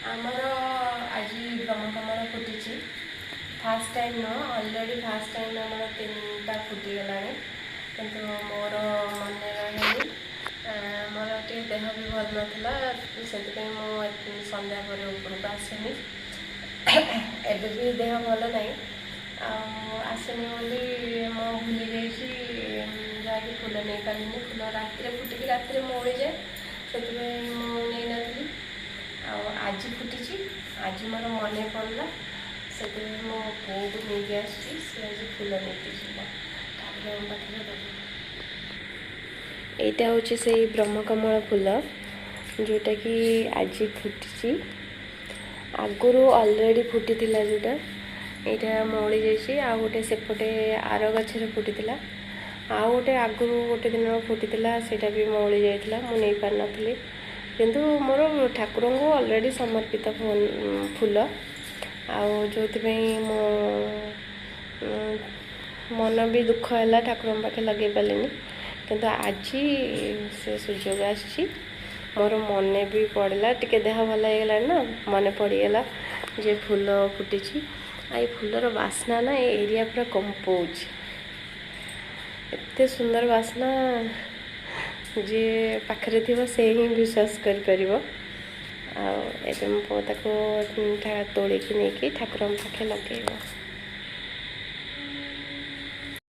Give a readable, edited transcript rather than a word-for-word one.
आमर आज ब्रह्मकमल फुटी फास्ट टाइम न अलरेडी फास्ट टाइम आम 3टा फुटीगला कि मोर मन रही मोर टे देह भी भल नाला से सन्ध्या पर उपरक आसनी एबे भी देह भल ना आसनी बोली मो भूली जाकि फुल नहीं पारे फुल रात फुटिक रात मौड़ी जाए से नहीं नी आज फुटी आज मोर मन पड़ा से मो पो को लेकिन आसी आज फुल नहीं यहाँ हूँ से ब्रह्मकमल फूल जोटा कि आज फुटी आगुरी अलरेडी फुटी जोटा यहाँ मौली जाइए आ गोटे सेपटे आर गचर फुटी आउ गोटे आगुरी गोटे दिन फुटी से भी मौली जाइए मुझे पार नी किंतु मोर ठाकुर को अलरेडी समर्पित फूल जो मो मन भी दुख है ठाकुर पाखे लगे पारे किंतु आज से सुजोग आसी मोर मन भी पड़ा टिके देह भल होगा ना मन पड़गला जे फूल फुटी आई फूलर बास्ना ना एरिया पूरा कंपोज एते सुंदर बास्ना जे पाखरे थी से ही विश्वास कर परिबो आ एते मो ताको तोड़ी की नहीं कि ठाकुर पाखे लगे।